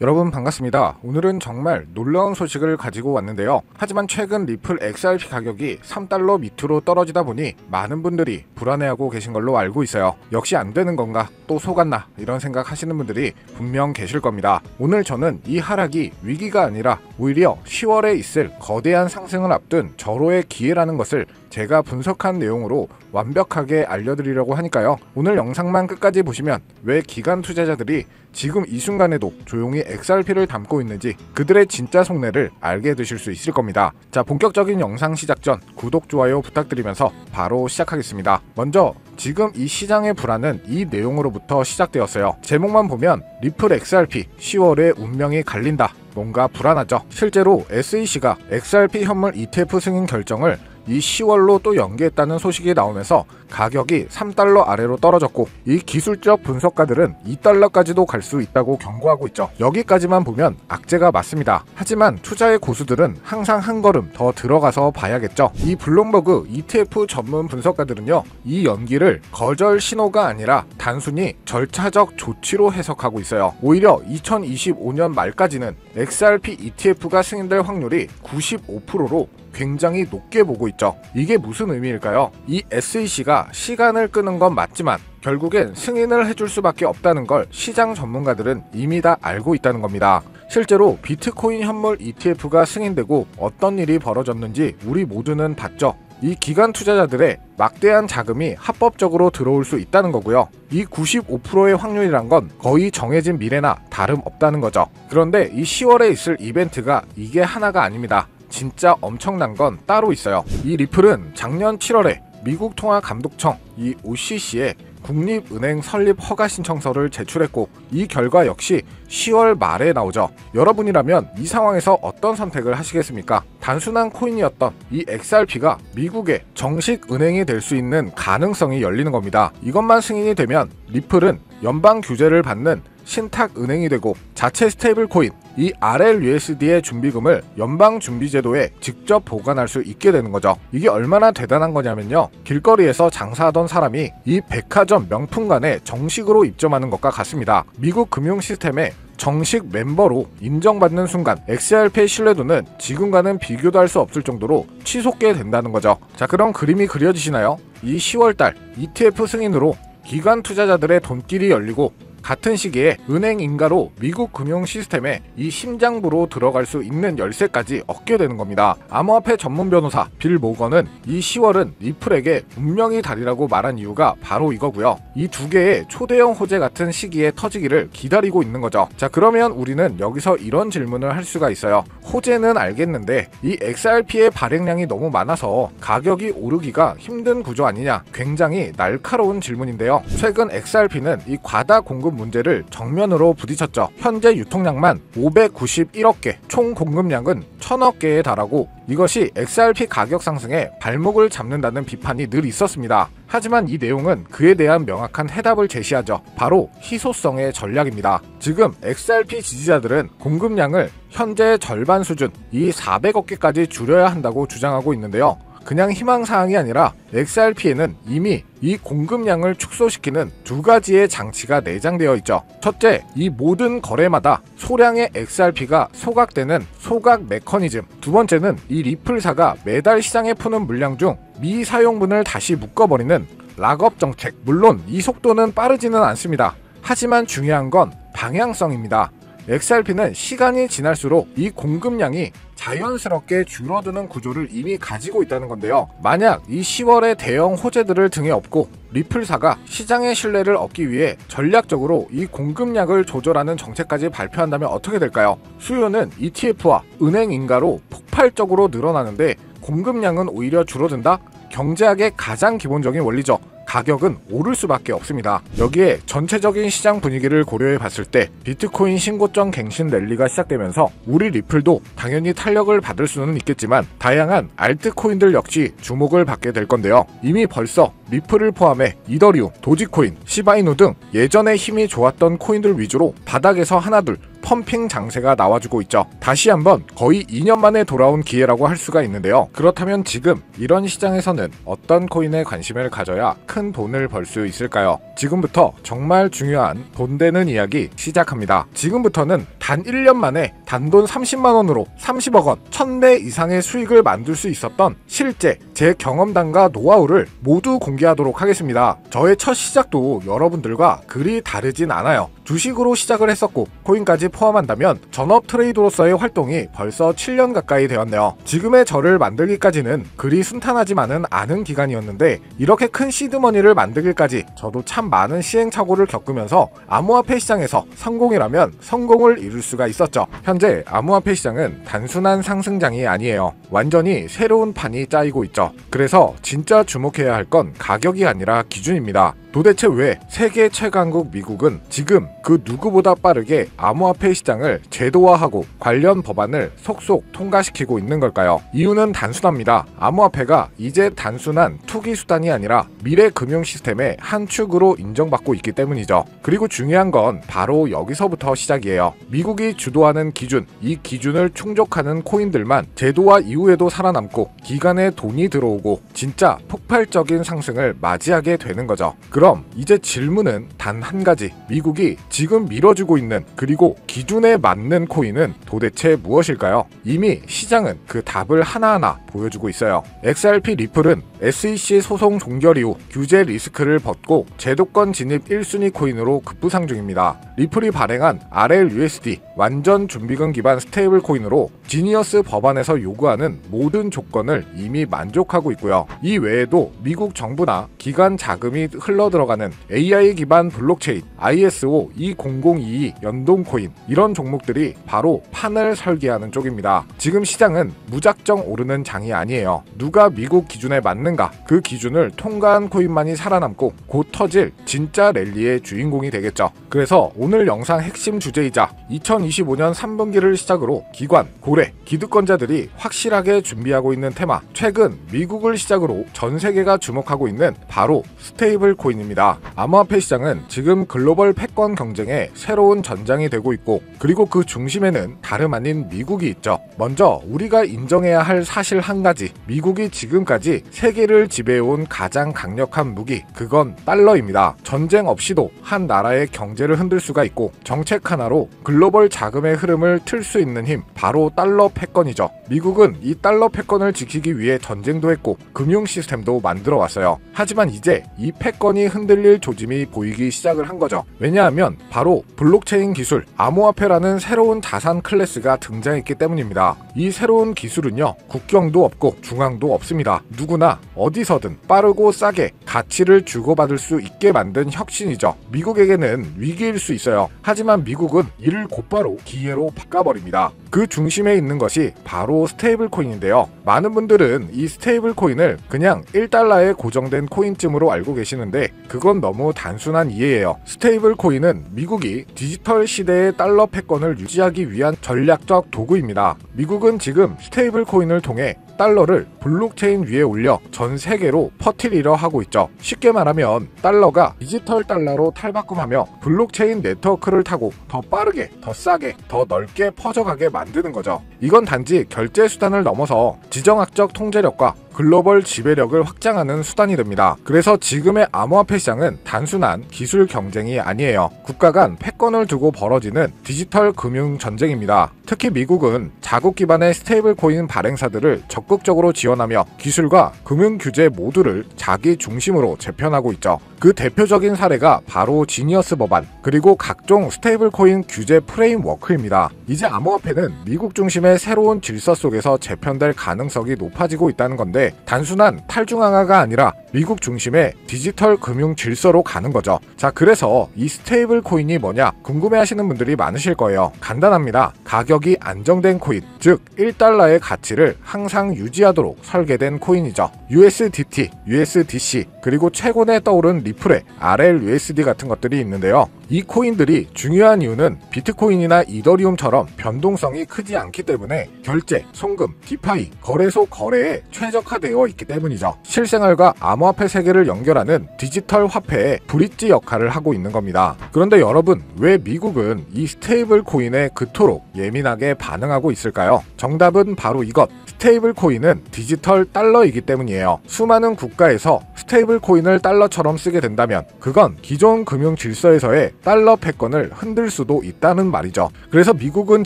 여러분 반갑습니다. 오늘은 정말 놀라운 소식을 가지고 왔는데요. 하지만 최근 리플 XRP 가격이 3달러 밑으로 떨어지다 보니 많은 분들이 불안해하고 계신 걸로 알고 있어요. 역시 안 되는 건가? 또 속았나? 이런 생각 하시는 분들이 분명 계실 겁니다. 오늘 저는 이 하락이 위기가 아니라 오히려 10월에 있을 거대한 상승을 앞둔 절호의 기회라는 것을 제가 분석한 내용으로 완벽하게 알려드리려고 하니까요. 오늘 영상만 끝까지 보시면 왜 기관 투자자들이 지금 이 순간에도 조용히 XRP를 담고 있는지 그들의 진짜 속내를 알게 되실 수 있을 겁니다. 자, 본격적인 영상 시작 전 구독, 좋아요 부탁드리면서 바로 시작하겠습니다. 먼저 지금 이 시장의 불안은 이 내용으로부터 시작되었어요. 제목만 보면 리플 XRP 10월에 운명이 갈린다. 뭔가 불안하죠. 실제로 SEC가 XRP 현물 ETF 승인 결정을 이 10월로 또 연기했다는 소식이 나오면서 가격이 3달러 아래로 떨어졌고, 이 기술적 분석가들은 2달러까지도 갈 수 있다고 경고하고 있죠. 여기까지만 보면 악재가 맞습니다. 하지만 투자의 고수들은 항상 한 걸음 더 들어가서 봐야겠죠. 이 블룸버그 ETF 전문 분석가들은요, 이 연기를 거절 신호가 아니라 단순히 절차적 조치로 해석하고 있어요. 오히려 2025년 말까지는 XRP ETF가 승인될 확률이 95%로 굉장히 높게 보고 있죠. 이게 무슨 의미일까요? 이 SEC가 시간을 끄는 건 맞지만 결국엔 승인을 해줄 수밖에 없다는 걸 시장 전문가들은 이미 다 알고 있다는 겁니다. 실제로 비트코인 현물 ETF가 승인되고 어떤 일이 벌어졌는지 우리 모두는 봤죠. 이 기관 투자자들의 막대한 자금이 합법적으로 들어올 수 있다는 거고요. 이 95%의 확률이란 건 거의 정해진 미래나 다름없다는 거죠. 그런데 이 10월에 있을 이벤트가 이게 하나가 아닙니다. 진짜 엄청난 건 따로 있어요. 이 리플은 작년 7월에 미국 통화감독청 이 OCC에 국립은행 설립 허가 신청서를 제출했고, 이 결과 역시 10월 말에 나오죠. 여러분이라면 이 상황에서 어떤 선택을 하시겠습니까? 단순한 코인이었던 이 XRP가 미국의 정식 은행이 될 수 있는 가능성이 열리는 겁니다. 이것만 승인이 되면 리플은 연방 규제를 받는 신탁 은행이 되고, 자체 스테이블 코인 이 RLUSD의 준비금을 연방준비제도에 직접 보관할 수 있게 되는 거죠. 이게 얼마나 대단한 거냐면요, 길거리에서 장사하던 사람이 이 백화점 명품관에 정식으로 입점하는 것과 같습니다. 미국 금융 시스템에 정식 멤버로 인정받는 순간 XRP의 신뢰도는 지금과는 비교도 할 수 없을 정도로 치솟게 된다는 거죠. 자, 그럼 그림이 그려지시나요? 이 10월달 ETF 승인으로 기관 투자자들의 돈길이 열리고, 같은 시기에 은행 인가로 미국 금융 시스템에 이 심장부로 들어갈 수 있는 열쇠까지 얻게 되는 겁니다. 암호화폐 전문 변호사 빌 모건은 이 10월은 리플에게 운명의 달이라고 말한 이유가 바로 이거고요. 이 두 개의 초대형 호재 같은 시기에 터지기를 기다리고 있는 거죠. 자, 그러면 우리는 여기서 이런 질문을 할 수가 있어요. 호재는 알겠는데 이 XRP의 발행량이 너무 많아서 가격이 오르기가 힘든 구조 아니냐? 굉장히 날카로운 질문인데요. 최근 XRP는 이 과다 공급 문제를 정면으로 부딪혔죠. 현재 유통량만 591억 개, 총 공급량은 1000억 개에 달하고, 이것이 XRP 가격 상승에 발목을 잡는다는 비판이 늘 있었습니다. 하지만 이 내용은 그에 대한 명확한 해답을 제시하죠. 바로 희소성의 전략입니다. 지금 XRP 지지자들은 공급량을 현재 절반 수준, 이 400억 개까지 줄여야 한다고 주장하고 있는데요. 그냥 희망사항이 아니라 XRP에는 이미 이 공급량을 축소시키는 두 가지의 장치가 내장되어 있죠. 첫째, 이 모든 거래마다 소량의 XRP가 소각되는 소각 메커니즘. 두 번째는 이 리플사가 매달 시장에 푸는 물량 중 미사용분을 다시 묶어버리는 락업 정책. 물론 이 속도는 빠르지는 않습니다. 하지만 중요한 건 방향성입니다. XRP는 시간이 지날수록 이 공급량이 자연스럽게 줄어드는 구조를 이미 가지고 있다는 건데요. 만약 이 10월의 대형 호재들을 등에 업고 리플사가 시장의 신뢰를 얻기 위해 전략적으로 이 공급량을 조절하는 정책까지 발표한다면 어떻게 될까요? 수요는 ETF와 은행 인가로 폭발적으로 늘어나는데 공급량은 오히려 줄어든다? 경제학의 가장 기본적인 원리죠. 가격은 오를 수밖에 없습니다. 여기에 전체적인 시장 분위기를 고려해 봤을 때 비트코인 신고점 갱신 랠리가 시작되면서 우리 리플도 당연히 탄력을 받을 수는 있겠지만 다양한 알트코인들 역시 주목을 받게 될 건데요. 이미 벌써 리플을 포함해 이더리움, 도지코인, 시바이누 등 예전에 힘이 좋았던 코인들 위주로 바닥에서 하나둘 펌핑 장세가 나와주고 있죠. 다시 한번 거의 2년 만에 돌아온 기회라고 할 수가 있는데요. 그렇다면 지금 이런 시장에서는 어떤 코인에 관심을 가져야 큰 돈을 벌 수 있을까요? 지금부터 정말 중요한 돈 되는 이야기 시작합니다. 지금부터는 단 1년 만에 단돈 30만원으로 30억 원, 1000배 이상의 수익을 만들 수 있었던 실제 제 경험담과 노하우를 모두 공개하도록 하겠습니다. 저의 첫 시작도 여러분들과 그리 다르진 않아요. 주식으로 시작을 했었고 코인까지 포함한다면 전업 트레이더로서의 활동이 벌써 7년 가까이 되었네요. 지금의 저를 만들기까지는 그리 순탄하지만은 않은 기간이었는데 이렇게 큰 시드머니를 만들기까지 저도 참 많은 시행착오를 겪으면서 암호화폐 시장에서 성공이라면 성공을 이룰 수가 있었죠. 현재 암호화폐 시장은 단순한 상승장이 아니에요. 완전히 새로운 판이 짜이고 있죠. 그래서 진짜 주목해야 할 건 가격이 아니라 기준입니다. 도대체 왜 세계 최강국 미국은 지금 그 누구보다 빠르게 암호화폐 시장을 제도화하고 관련 법안을 속속 통과시키고 있는 걸까요? 이유는 단순합니다. 암호화폐가 이제 단순한 투기 수단이 아니라 미래 금융 시스템의 한 축으로 인정받고 있기 때문이죠. 그리고 중요한 건 바로 여기서부터 시작이에요. 미국이 주도하는 기준, 이 기준을 충족하는 코인들만 제도화 이후에도 살아남고 기간에 돈이 들어오고 진짜 폭발적인 상승을 맞이하게 되는 거죠. 그럼 이제 질문은 단 한 가지. 미국이 지금 밀어주고 있는 그리고 기준에 맞는 코인은 도대체 무엇일까요? 이미 시장은 그 답을 하나하나 보여주고 있어요. XRP 리플은 SEC 소송 종결 이후 규제 리스크를 벗고 제도권 진입 1순위 코인으로 급부상 중입니다. 리플이 발행한 RLUSD 완전 준비금 기반 스테이블 코인으로 지니어스 법안에서 요구하는 모든 조건을 이미 만족하고 있고요. 이 외에도 미국 정부나 기관 자금이 흘러들어가는 AI 기반 블록체인 ISO 20022 연동 코인 이런 종목들이 바로 판을 설계하는 쪽입니다. 지금 시장은 무작정 오르는 장이 아니에요. 누가 미국 기준에 맞는가 그 기준을 통과한 코인만이 살아남고 곧 터질 진짜 랠리의 주인공이 되겠죠. 그래서 오늘 영상 핵심 주제이자 2025년 3분기를 시작으로 기관, 고래, 기득권자들이 확실하게 준비하고 있는 테마, 최근 미국을 시작으로 전 세계가 주목하고 있는 바로 스테이블 코인입니다. 암호화폐 시장은 지금 글로벌 패권 경쟁의 새로운 전장이 되고 있고 그리고 그 중심에는 다름 아닌 미국이 있죠. 먼저 우리가 인정해야 할 사실 한 가지, 미국이 지금까지 세계를 지배해온 가장 강력한 무기, 그건 달러입니다. 전쟁 없이도 한 나라의 경제를 흔들 수가 있고 정책 하나로 글로벌 자금의 흐름을 틀 수 있는 힘, 바로 달러 패권이죠. 미국은 이 달러 패권을 지키기 위해 전쟁도 했고 금융 시스템도 만들어 왔어요. 하지만 이제 이 패권이 흔들릴 조짐이 보이기 시작을 한 거죠. 왜냐하면 바로 블록체인 기술, 암호화폐라는 새로운 자산 클래스가 등장했기 때문입니다. 이 새로운 기술은요, 국경도 없고 중앙도 없습니다. 누구나 어디서든 빠르고 싸게 가치를 주고받을 수 있게 만든 혁신이죠. 미국에게는 위기일 수 있어요. 하지만 미국은 이를 곧바로 기회로 바꿔버립니다. 그 중심에 있는 것이 바로 스테이블 코인인데요. 많은 분들은 이 스테이블 코인을 그냥 1달러에 고정된 코인쯤으로 알고 계시는데 그건 너무 단순한 이해예요. 스테이블 코인은 미국이 디지털 시대의 달러 패권을 유지하기 위한 전략적 도구입니다. 미국은 지금 스테이블 코인을 통해 달러를 블록체인 위에 올려 전 세계로 퍼뜨리려 하고 있죠. 쉽게 말하면 달러가 디지털 달러로 탈바꿈하며 블록체인 네트워크를 타고 더 빠르게, 더 싸게, 더 넓게 퍼져가게 만드는 거죠. 이건 단지 결제 수단을 넘어서 지정학적 통제력과 글로벌 지배력을 확장하는 수단이 됩니다. 그래서 지금의 암호화폐 시장은 단순한 기술 경쟁이 아니에요. 국가 간 패권을 두고 벌어지는 디지털 금융 전쟁입니다. 특히 미국은 자국 기반의 스테이블 코인 발행사들을 적극적으로 지원하며 기술과 금융 규제 모두를 자기 중심으로 재편하고 있죠. 그 대표적인 사례가 바로 지니어스 법안, 그리고 각종 스테이블 코인 규제 프레임워크입니다. 이제 암호화폐는 미국 중심의 새로운 질서 속에서 재편될 가능성이 높아지고 있다는 건데 단순한 탈중앙화가 아니라 미국 중심의 디지털 금융 질서로 가는 거죠. 자, 그래서 이 스테이블 코인이 뭐냐 궁금해하시는 분들이 많으실 거예요. 간단합니다. 가격이 안정된 코인, 즉 1달러의 가치를 항상 유지하도록 설계된 코인이죠. USDT, USDC, 그리고 최근에 떠오른 리플의 RLUSD 같은 것들이 있는데요. 이 코인들이 중요한 이유는 비트코인이나 이더리움처럼 변동성이 크지 않기 때문에 결제, 송금, 디파이, 거래소 거래에 최적화되어 있기 때문이죠. 실생활과 암호화폐 세계를 연결하는 디지털 화폐의 브릿지 역할을 하고 있는 겁니다. 그런데 여러분, 왜 미국은 이 스테이블 코인에 그토록 예민하게 반응하고 있을까요? 정답은 바로 이것. 스테이블 코인은 디지털 달러이기 때문이에요. 수많은 국가에서 스테이블 코인을 달러처럼 쓰게 된다면 그건 기존 금융 질서에서의 달러 패권을 흔들 수도 있다는 말이죠. 그래서 미국은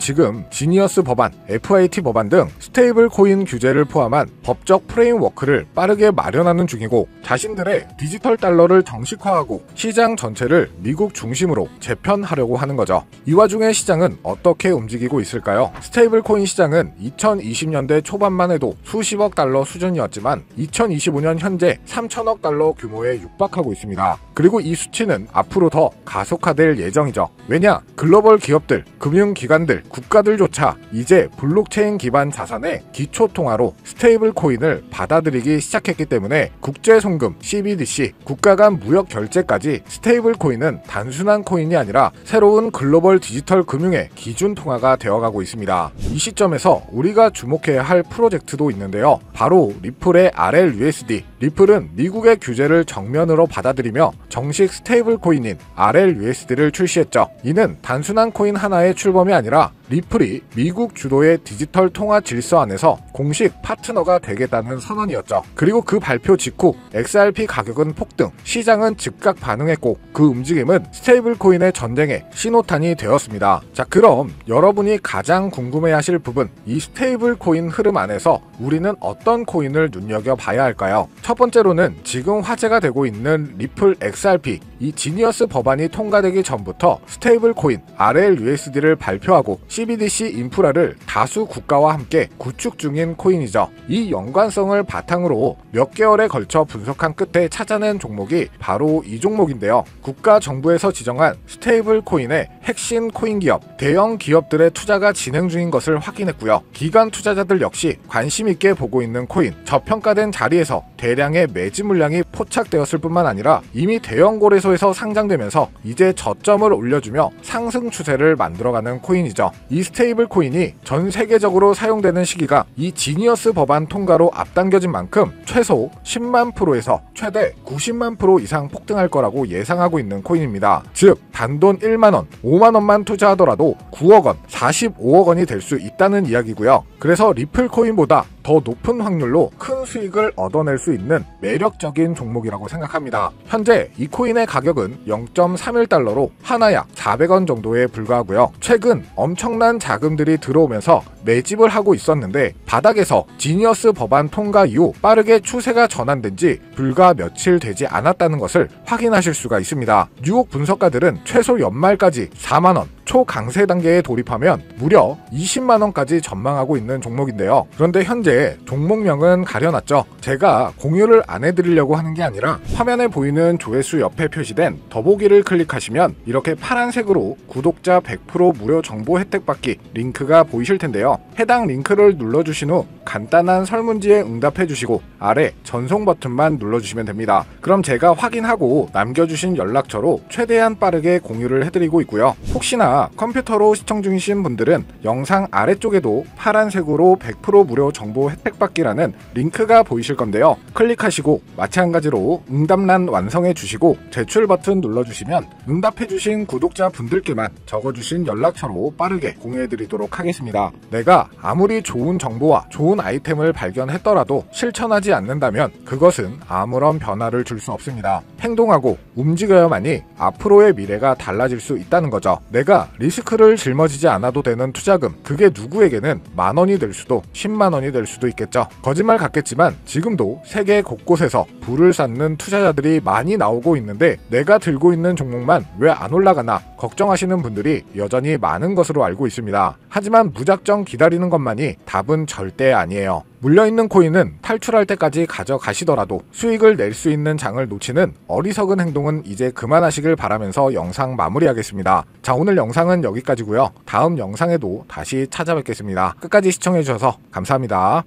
지금 지니어스 법안, FIT 법안 등 스테이블 코인 규제를 포함한 법적 프레임워크를 빠르게 마련하는 중이고, 자신들의 디지털 달러를 정식화하고 시장 전체를 미국 중심으로 재편하려고 하는 거죠. 이 와중에 시장은 어떻게 움직이고 있을까요? 스테이블 코인 시장은 2020년대 초반만 해도 수십억 달러 수준이었지만 2025년 현재 3천억 달러 규모에 육박하고 있습니다. 그리고 이 수치는 앞으로 더 가속화될 예정이죠. 왜냐? 글로벌 기업들, 금융기관들, 국가들조차 이제 블록체인 기반 자산의 기초통화로 스테이블 코인을 받아들이기 시작했기 때문에 국제송금, CBDC, 국가 간 무역 결제까지 스테이블 코인은 단순한 코인이 아니라 새로운 글로벌 디지털 금융의 기준 통화가 되어가고 있습니다. 이 시점에서 우리가 주목해야 할 프로젝트도 있는데요. 바로 리플의 RLUSD. 리플은 미국의 규제를 정면으로 받아들이며 정식 스테이블 코인인 RLUSD를 출시했죠. 이는 단순한 코인 하나의 출범이 아니라 리플이 미국 주도의 디지털 통화 질서 안에서 공식 파트너가 되겠다는 선언이었죠. 그리고 그 발표 직후 XRP 가격은 폭등, 시장은 즉각 반응했고 그 움직임은 스테이블 코인의 전쟁의 신호탄이 되었습니다. 자, 그럼 여러분이 가장 궁금해하실 부분, 이 스테이블 코인 흐름 안에서 우리는 어떤 코인을 눈여겨봐야 할까요? 첫 번째로는 지금 화제가 되고 있는 리플 XRP, 이 지니어스 법안이 통과되기 전부터 스테이블 코인 RLUSD를 발표하고 CBDC 인프라를 다수 국가와 함께 구축 중인 코인이죠. 이 연관성을 바탕으로 몇 개월에 걸쳐 분석한 끝에 찾아낸 종목이 바로 이 종목인데요. 국가 정부에서 지정한 스테이블 코인의 핵심 코인 기업, 대형 기업들의 투자가 진행 중인 것을 확인했고요. 기관 투자자들 역시 관심 있게 보고 있는 코인, 저평가된 자리에서 대량의 매집 물량이 포착되었을 뿐만 아니라 이미 대형 거래소에서 상장되면서 이제 저점을 올려주며 상승 추세를 만들어가는 코인이죠. 이 스테이블 코인이 전 세계적으로 사용되는 시기가 이 지니어스 법안 통과로 앞당겨진 만큼 최소 10만 프로에서 최대 90만 프로 이상 폭등할 거라고 예상하고 있는 코인입니다. 즉 단돈 1만원, 5만원만 투자하더라도 9억원, 45억원이 될 수 있다는 이야기고요. 그래서 리플 코인보다 더 높은 확률로 큰 수익을 얻어낼 수 있는 매력적인 종목이라고 생각합니다. 현재 이 코인의 가격은 0.31달러로 하나 약 400원 정도에 불과하고요. 최근 엄청난 자금들이 들어오면서 매집을 하고 있었는데 바닥에서 지니어스 법안 통과 이후 빠르게 추세가 전환된 지 불과 며칠 되지 않았다는 것을 확인하실 수가 있습니다. 뉴욕 분석가들은 최소 연말까지 4만원, 초강세 단계에 돌입하면 무려 20만원까지 전망하고 있는 종목인데요. 그런데 현재 종목명은 가려놨죠. 제가 공유를 안 해드리려고 하는 게 아니라 화면에 보이는 조회수 옆에 표시된 더보기를 클릭하시면 이렇게 파란색으로 구독자 100% 무료 정보 혜택 받기 링크가 보이실 텐데요. 해당 링크를 눌러주신 후 간단한 설문지에 응답해주시고 아래 전송 버튼만 눌러주시면 됩니다. 그럼 제가 확인하고 남겨주신 연락처로 최대한 빠르게 공유를 해드리고 있고요. 혹시나 컴퓨터로 시청 중이신 분들은 영상 아래쪽에도 파란색으로 100% 무료 정보 혜택 받기라는 링크가 보이실 건데요. 클릭하시고 마찬가지로 응답란 완성해 주시고 제출 버튼 눌러주시면 응답해주신 구독자 분들께만 적어주신 연락처로 빠르게 공유해 드리도록 하겠습니다. 내가 아무리 좋은 정보와 좋은 아이템을 발견했더라도 실천하지 않는다면 그것은 아무런 변화를 줄 수 없습니다. 행동하고 움직여야만이 앞으로의 미래가 달라질 수 있다는 거죠. 내가 리스크를 짊어지지 않아도 되는 투자금, 그게 누구에게는 만원이 될 수도 10만원이 될 수도 있겠죠. 거짓말 같겠지만 지금도 세계 곳곳에서 불을 쌓는 투자자들이 많이 나오고 있는데 내가 들고 있는 종목만 왜 안 올라가나 걱정하시는 분들이 여전히 많은 것으로 알고 있습니다. 하지만 무작정 기다리는 것만이 답은 절대 아니에요. 물려있는 코인은 탈출할 때까지 가져가시더라도 수익을 낼 수 있는 장을 놓치는 어리석은 행동은 이제 그만하시길 바라면서 영상 마무리하겠습니다. 자, 오늘 영상은 여기까지고요. 다음 영상에도 다시 찾아뵙겠습니다. 끝까지 시청해주셔서 감사합니다.